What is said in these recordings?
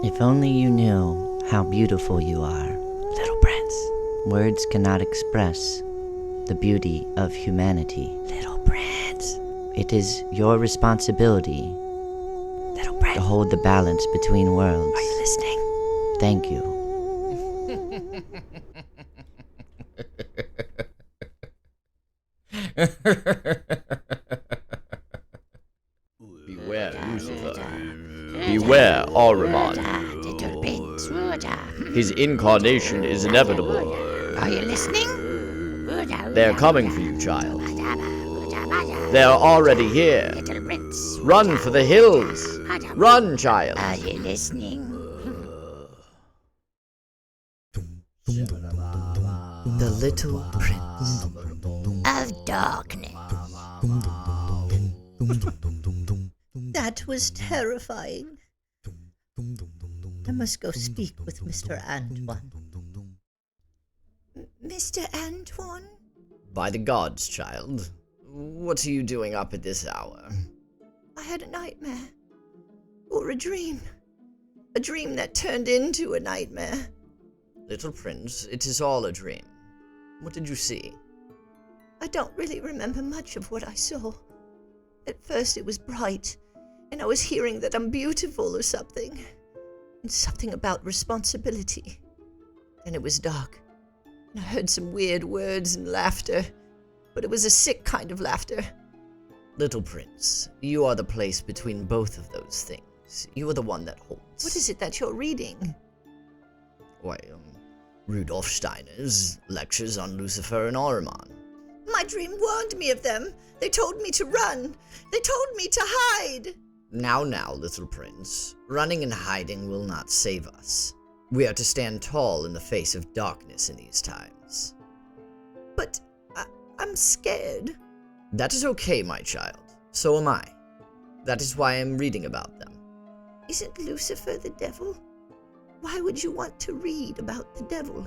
If only you knew how beautiful you are, little prince. Words cannot express the beauty of humanity, little prince. It is your responsibility, little prince, to hold the balance between worlds. Are you listening? Thank you. Beware, Lucifer. Beware, Ahriman. His incarnation is inevitable. Are you listening? They're coming for you, child. They're already here. Little prince. Run for the hills. Run, child. Are you listening? The Little Prince. Of darkness. That was terrifying. I must go speak with Mr. Antoine. Mr. Antoine? By the gods, child. What are you doing up at this hour? I had a nightmare. Or a dream. A dream that turned into a nightmare. Little prince, it is all a dream. What did you see? I don't really remember much of what I saw. At first it was bright, and I was hearing that I'm beautiful or something. And something about responsibility. Then it was dark, and I heard some weird words and laughter, but it was a sick kind of laughter. Little prince, you are the place between both of those things. You are the one that holds. What is it that you're reading? Why, Rudolf Steiner's lectures on Lucifer and Ahriman. My dream warned me of them. They told me to run. They told me to hide. Now, little prince. Running and hiding will not save us. We are to stand tall in the face of darkness in these times. But I'm scared. That is okay, my child. So am I. That is why I'm reading about them. Isn't Lucifer the devil? Why would you want to read about the devil?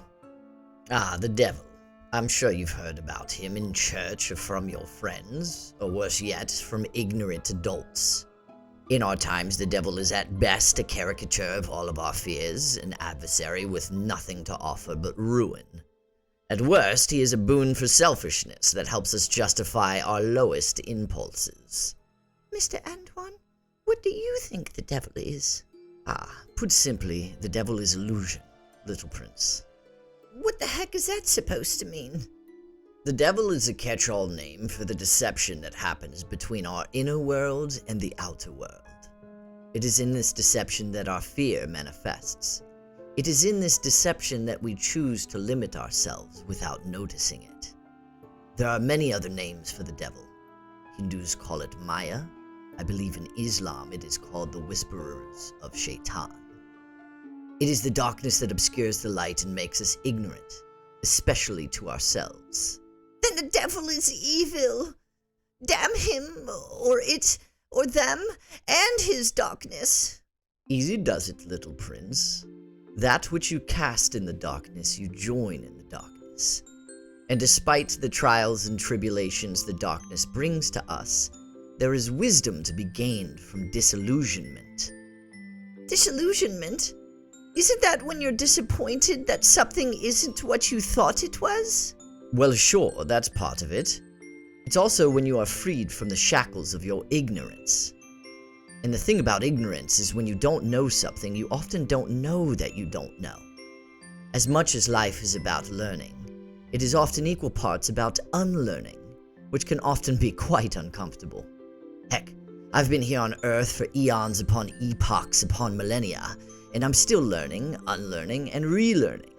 Ah, the devil. I'm sure you've heard about him in church or from your friends, or worse yet, from ignorant adults. In our times, the devil is at best a caricature of all of our fears, an adversary with nothing to offer but ruin. At worst, he is a boon for selfishness that helps us justify our lowest impulses. Mr. Antoine, what do you think the devil is? Put simply, the devil is illusion, little prince. What the heck is that supposed to mean? The devil is a catch-all name for the deception that happens between our inner world and the outer world. It is in this deception that our fear manifests. It is in this deception that we choose to limit ourselves without noticing it. There are many other names for the devil. Hindus call it Maya. I believe in Islam it is called the whisperers of Shaitan. It is the darkness that obscures the light and makes us ignorant, especially to ourselves. Then the devil is evil. Damn him, or it, or them, and his darkness. Easy does it, little prince. That which you cast in the darkness, you join in the darkness. And despite the trials and tribulations the darkness brings to us, there is wisdom to be gained from disillusionment. Disillusionment? Isn't that when you're disappointed that something isn't what you thought it was? Well, sure, that's part of it. It's also when you are freed from the shackles of your ignorance. And the thing about ignorance is when you don't know something, you often don't know that you don't know. As much as life is about learning, it is often equal parts about unlearning, which can often be quite uncomfortable. Heck, I've been here on Earth for eons upon epochs upon millennia, and I'm still learning, unlearning, and relearning.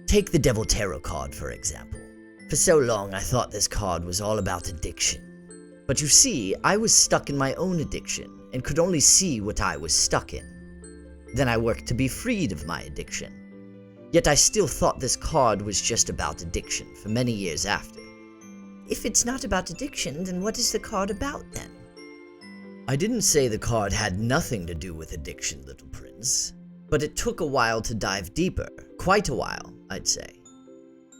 Take the Devil Tarot card, for example. For so long, I thought this card was all about addiction. But you see, I was stuck in my own addiction, and could only see what I was stuck in. Then I worked to be freed of my addiction. Yet I still thought this card was just about addiction for many years after. If it's not about addiction, then what is the card about then? I didn't say the card had nothing to do with addiction, little prince. But it took a while to dive deeper. Quite a while, I'd say.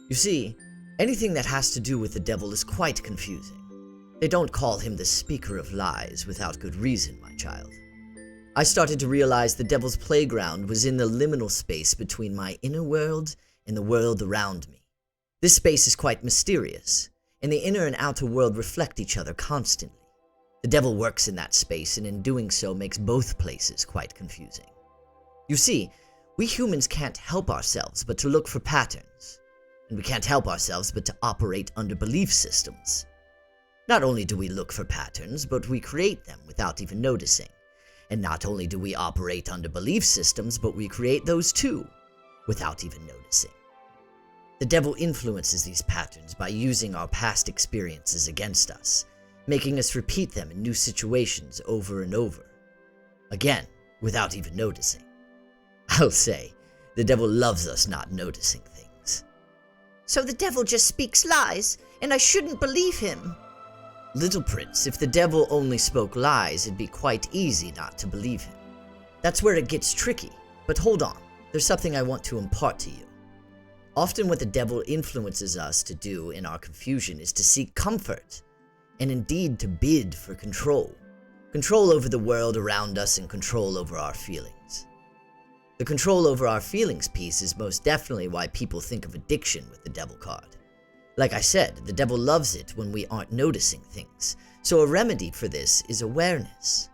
You see, anything that has to do with the devil is quite confusing. They don't call him the speaker of lies without good reason, my child. I started to realize the devil's playground was in the liminal space between my inner world and the world around me. This space is quite mysterious, and the inner and outer world reflect each other constantly. The devil works in that space, and in doing so makes both places quite confusing. You see, we humans can't help ourselves but to look for patterns, and we can't help ourselves but to operate under belief systems. Not only do we look for patterns, but we create them without even noticing. And not only do we operate under belief systems, but we create those too, without even noticing. The devil influences these patterns by using our past experiences against us, making us repeat them in new situations over and over. Again, without even noticing. I'll say, the devil loves us not noticing things. So the devil just speaks lies, and I shouldn't believe him. Little Prince, if the devil only spoke lies, it'd be quite easy not to believe him. That's where it gets tricky. But hold on, there's something I want to impart to you. Often what the devil influences us to do in our confusion is to seek comfort, and indeed to bid for control. Control over the world around us and control over our feelings. The control over our feelings piece is most definitely why people think of addiction with the devil card. Like I said, the devil loves it when we aren't noticing things, so a remedy for this is awareness.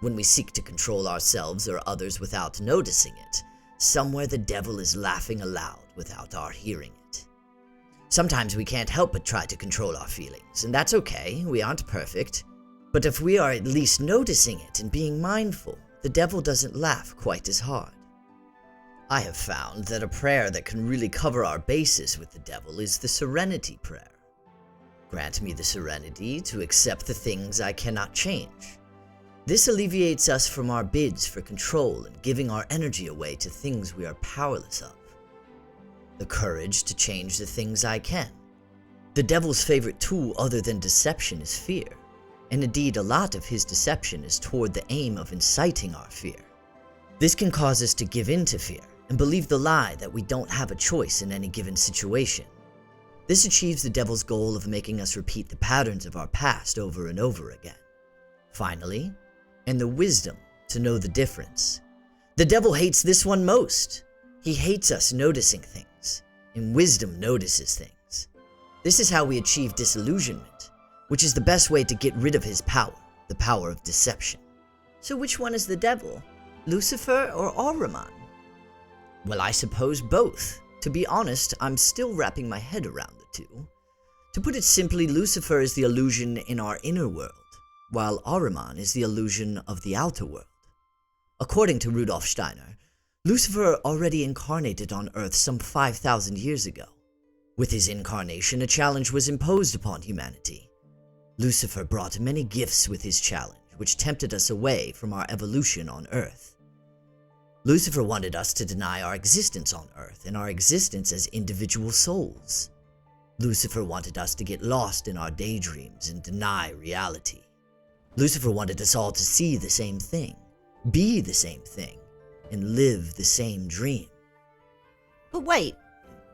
When we seek to control ourselves or others without noticing it, somewhere the devil is laughing aloud without our hearing it. Sometimes we can't help but try to control our feelings, and that's okay, we aren't perfect. But if we are at least noticing it and being mindful, the devil doesn't laugh quite as hard. I have found that a prayer that can really cover our bases with the devil is the Serenity Prayer. Grant me the serenity to accept the things I cannot change. This alleviates us from our bids for control and giving our energy away to things we are powerless of. The courage to change the things I can. The devil's favorite tool other than deception is fear, and indeed a lot of his deception is toward the aim of inciting our fear. This can cause us to give in to fear and believe the lie that we don't have a choice in any given situation. This achieves the devil's goal of making us repeat the patterns of our past over and over again. Finally, and the wisdom to know the difference. The devil hates this one most. He hates us noticing things, and wisdom notices things. This is how we achieve disillusionment, which is the best way to get rid of his power, the power of deception. So which one is the devil? Lucifer or Ahriman? Well, I suppose both. To be honest, I'm still wrapping my head around the two. To put it simply, Lucifer is the illusion in our inner world, while Ahriman is the illusion of the outer world. According to Rudolf Steiner, Lucifer already incarnated on Earth some 5,000 years ago. With his incarnation, a challenge was imposed upon humanity. Lucifer brought many gifts with his challenge, which tempted us away from our evolution on Earth. Lucifer wanted us to deny our existence on Earth and our existence as individual souls. Lucifer wanted us to get lost in our daydreams and deny reality. Lucifer wanted us all to see the same thing, be the same thing, and live the same dream. But wait,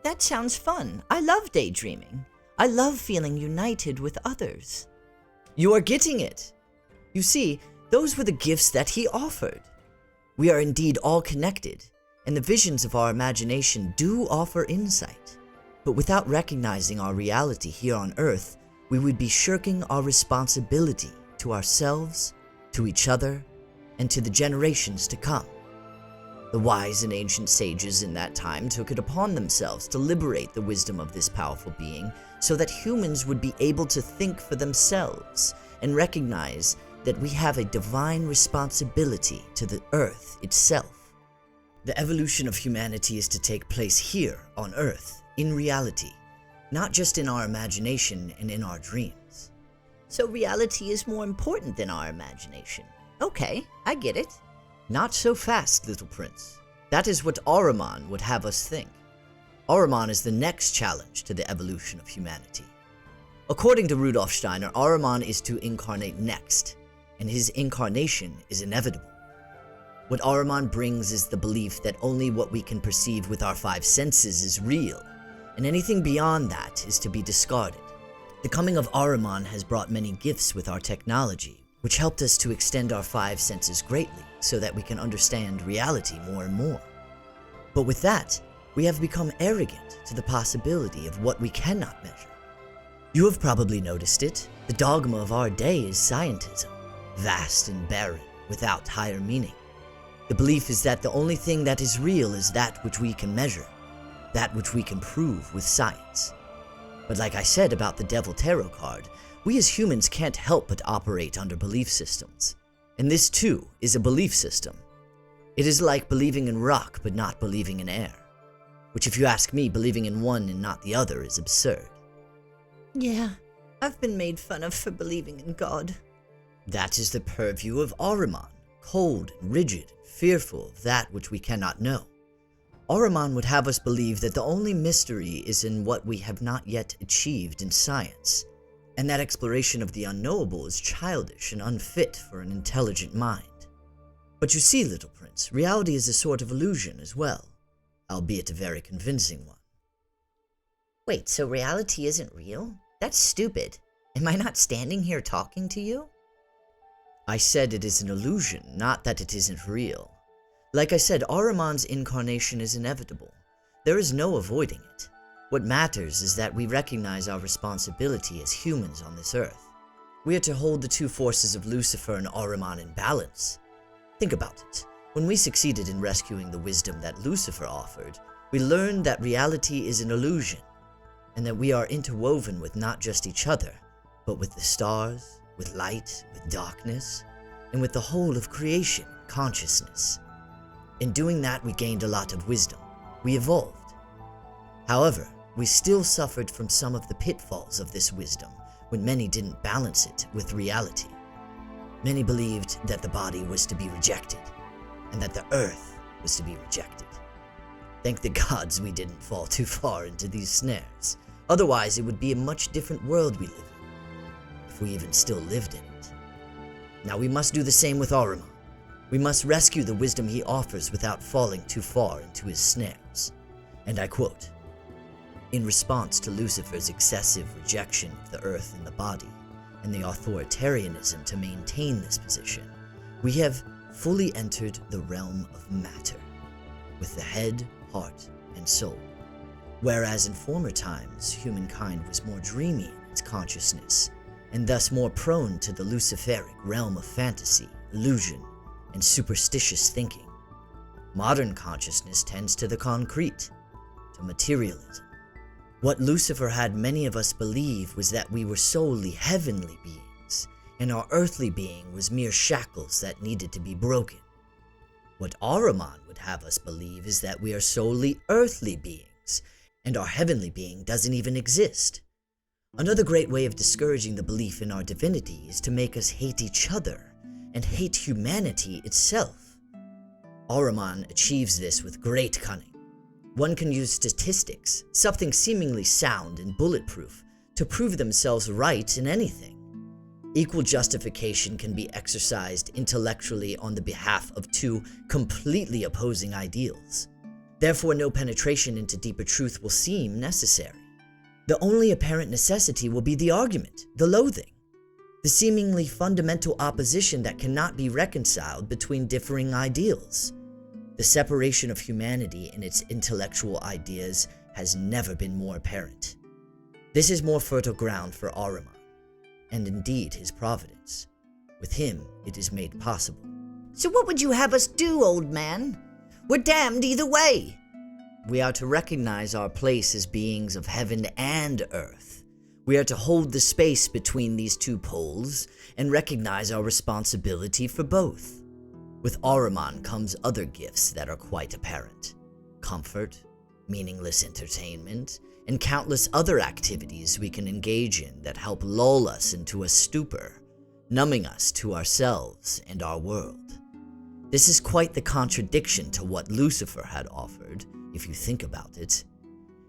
that sounds fun. I love daydreaming. I love feeling united with others. You are getting it. You see, those were the gifts that he offered. We are indeed all connected, and the visions of our imagination do offer insight. But without recognizing our reality here on Earth, we would be shirking our responsibility to ourselves, to each other, and to the generations to come. The wise and ancient sages in that time took it upon themselves to liberate the wisdom of this powerful being so that humans would be able to think for themselves and recognize that we have a divine responsibility to the Earth itself. The evolution of humanity is to take place here on Earth, in reality, not just in our imagination and in our dreams. So reality is more important than our imagination. Okay, I get it. Not so fast, little prince. That is what Ahriman would have us think. Ahriman is the next challenge to the evolution of humanity. According to Rudolf Steiner, Ahriman is to incarnate next, and his incarnation is inevitable. What Ahriman brings is the belief that only what we can perceive with our five senses is real, and anything beyond that is to be discarded. The coming of Ahriman has brought many gifts with our technology, which helped us to extend our five senses greatly so that we can understand reality more and more. But with that, we have become arrogant to the possibility of what we cannot measure. You have probably noticed it. The dogma of our day is scientism, vast and barren, without higher meaning. The belief is that the only thing that is real is that which we can measure, that which we can prove with science. But like I said about the Devil Tarot card, we as humans can't help but operate under belief systems. And this too is a belief system. It is like believing in rock but not believing in air. Which, if you ask me, believing in one and not the other is absurd. Yeah, I've been made fun of for believing in God. That is the purview of Ahriman, cold and rigid, fearful of that which we cannot know. Ahriman would have us believe that the only mystery is in what we have not yet achieved in science, and that exploration of the unknowable is childish and unfit for an intelligent mind. But you see, little prince, reality is a sort of illusion as well, albeit a very convincing one. Wait, so reality isn't real? That's stupid. Am I not standing here talking to you? I said it is an illusion, not that it isn't real. Like I said, Ahriman's incarnation is inevitable. There is no avoiding it. What matters is that we recognize our responsibility as humans on this earth. We are to hold the two forces of Lucifer and Ahriman in balance. Think about it. When we succeeded in rescuing the wisdom that Lucifer offered, we learned that reality is an illusion, and that we are interwoven with not just each other, but with the stars, with light, with darkness, and with the whole of creation, consciousness. In doing that, we gained a lot of wisdom. We evolved. However, we still suffered from some of the pitfalls of this wisdom when many didn't balance it with reality. Many believed that the body was to be rejected, and that the earth was to be rejected. Thank the gods we didn't fall too far into these snares. Otherwise, it would be a much different world we live in, if we even still lived in it. Now we must do the same with Ahriman. We must rescue the wisdom he offers without falling too far into his snares. And I quote, "In response to Lucifer's excessive rejection of the earth and the body, and the authoritarianism to maintain this position, we have fully entered the realm of matter, with the head, heart, and soul. Whereas in former times, humankind was more dreamy in its consciousness, and thus more prone to the Luciferic realm of fantasy, illusion, and superstitious thinking. Modern consciousness tends to the concrete, to materialism. What Lucifer had many of us believe was that we were solely heavenly beings, and our earthly being was mere shackles that needed to be broken. What Ahriman would have us believe is that we are solely earthly beings, and our heavenly being doesn't even exist. Another great way of discouraging the belief in our divinity is to make us hate each other, and hate humanity itself. Ahriman achieves this with great cunning. One can use statistics, something seemingly sound and bulletproof, to prove themselves right in anything. Equal justification can be exercised intellectually on the behalf of two completely opposing ideals. Therefore, no penetration into deeper truth will seem necessary. The only apparent necessity will be the argument, the loathing, the seemingly fundamental opposition that cannot be reconciled between differing ideals. The separation of humanity and its intellectual ideas has never been more apparent. This is more fertile ground for Ahriman, and indeed his providence. With him, it is made possible. So what would you have us do, old man? We're damned either way. We are to recognize our place as beings of heaven and earth. We are to hold the space between these two poles and recognize our responsibility for both. With Ahriman comes other gifts that are quite apparent. Comfort, meaningless entertainment, and countless other activities we can engage in that help lull us into a stupor, numbing us to ourselves and our world. This is quite the contradiction to what Lucifer had offered, if you think about it.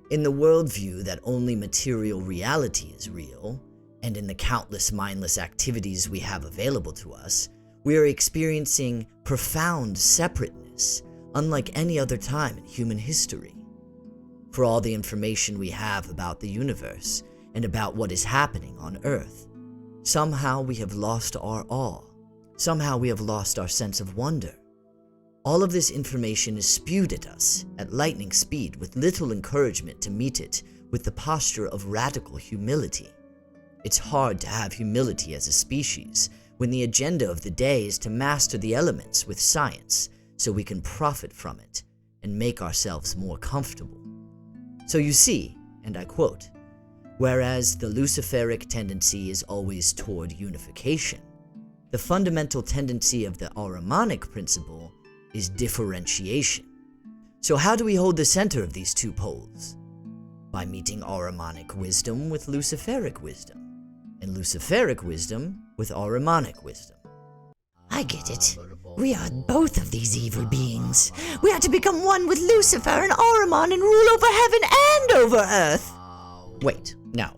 In the worldview that only material reality is real, and in the countless mindless activities we have available to us, we are experiencing profound separateness, unlike any other time in human history. For all the information we have about the universe and about what is happening on Earth, somehow we have lost our awe, Somehow we have lost our sense of wonder. All of this information is spewed at us at lightning speed with little encouragement to meet it with the posture of radical humility. It's hard to have humility as a species when the agenda of the day is to master the elements with science so we can profit from it and make ourselves more comfortable. So you see, and I quote, whereas the Luciferic tendency is always toward unification, the fundamental tendency of the Ahrimanic principle is differentiation. So how do we hold the center of these two poles? By meeting Ahrimanic wisdom with Luciferic wisdom, and Luciferic wisdom with Ahrimanic wisdom. I get it. We are both of these evil beings. We are to become one with Lucifer and Ahriman and rule over heaven and over earth. Wait, no,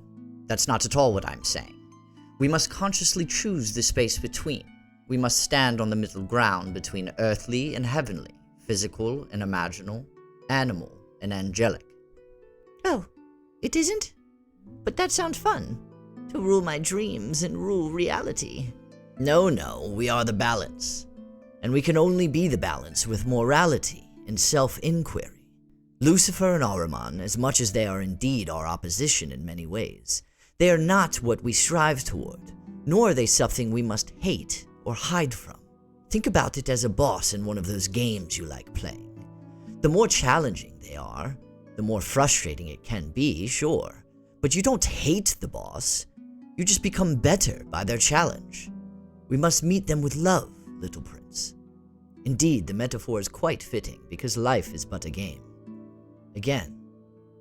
that's not at all what I'm saying. We must consciously choose the space between. We must stand on the middle ground between earthly and heavenly, physical and imaginal, animal and angelic. Oh, it isn't? But that sounds fun. To rule my dreams and rule reality. No, we are the balance. And we can only be the balance with morality and self-inquiry. Lucifer and Ahriman, as much as they are indeed our opposition in many ways, they are not what we strive toward, nor are they something we must hate or hide from. Think about it as a boss in one of those games you like playing. The more challenging they are, the more frustrating it can be, sure, but you don't hate the boss. You just become better by their challenge. We must meet them with love, little prince. Indeed, the metaphor is quite fitting, because life is but a game. Again,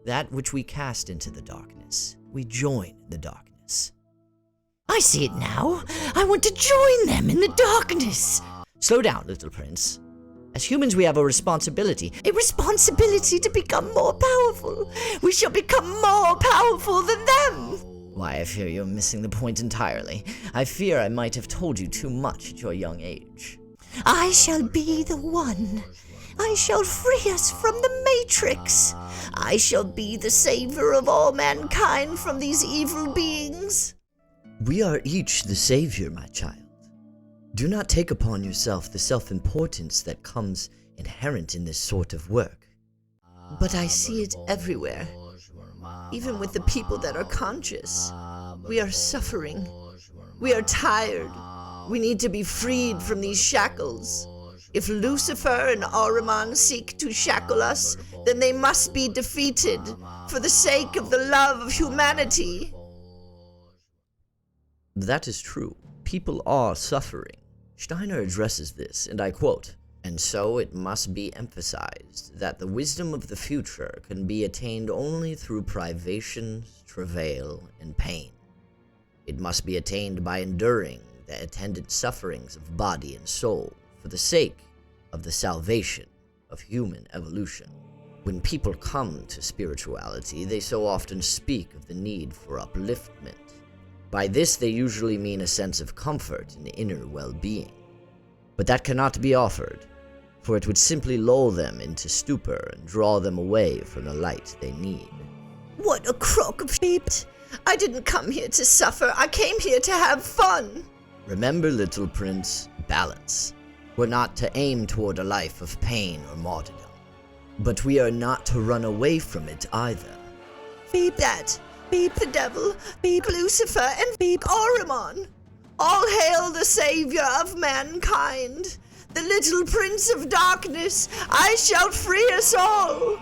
that which we cast into the darkness, we join the darkness. I see it now. I want to join them in the darkness. Slow down, little prince. As humans, we have a responsibility. A responsibility to become more powerful. We shall become more powerful than them. Why, I fear you're missing the point entirely. I fear I might have told you too much at your young age. I shall be the one. I shall free us from the Matrix. I shall be the savior of all mankind from these evil beings. We are each the savior, my child. Do not take upon yourself the self-importance that comes inherent in this sort of work. But I see it everywhere. Even with the people that are conscious. We are suffering. We are tired. We need to be freed from these shackles. If Lucifer and Ahriman seek to shackle us, then they must be defeated for the sake of the love of humanity. That is true. People are suffering. Steiner addresses this, and I quote, "And so it must be emphasized that the wisdom of the future can be attained only through privations, travail, and pain. It must be attained by enduring the attendant sufferings of body and soul for the sake of the salvation of human evolution." When people come to spirituality, they so often speak of the need for upliftment. By this, they usually mean a sense of comfort and inner well-being. But that cannot be offered, for it would simply lull them into stupor and draw them away from the light they need. What a crock of shit! I didn't come here to suffer. I came here to have fun. Remember, little prince, balance. We're not to aim toward a life of pain or martyrdom, but we are not to run away from it either. Beep that. Beep the devil, beep Lucifer, and beep Ahriman. All hail the savior of mankind, the little prince of darkness. I shall free us all.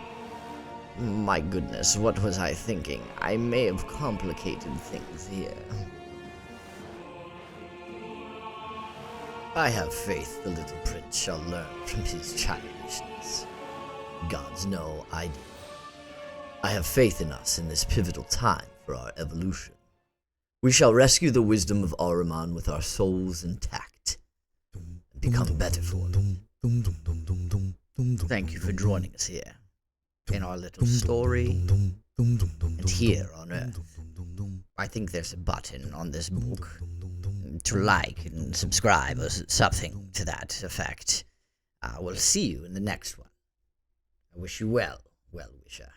My goodness, what was I thinking? I may have complicated things here. I have faith the little prince shall learn from his childishness. God's no idea. I have faith in us in this pivotal time for our evolution. We shall rescue the wisdom of Ahriman with our souls intact and become better for it. Thank you for joining us here in our little story and here on Earth. I think there's a button on this book to like and subscribe or something to that effect. We'll see you in the next one. I wish you well, well-wisher.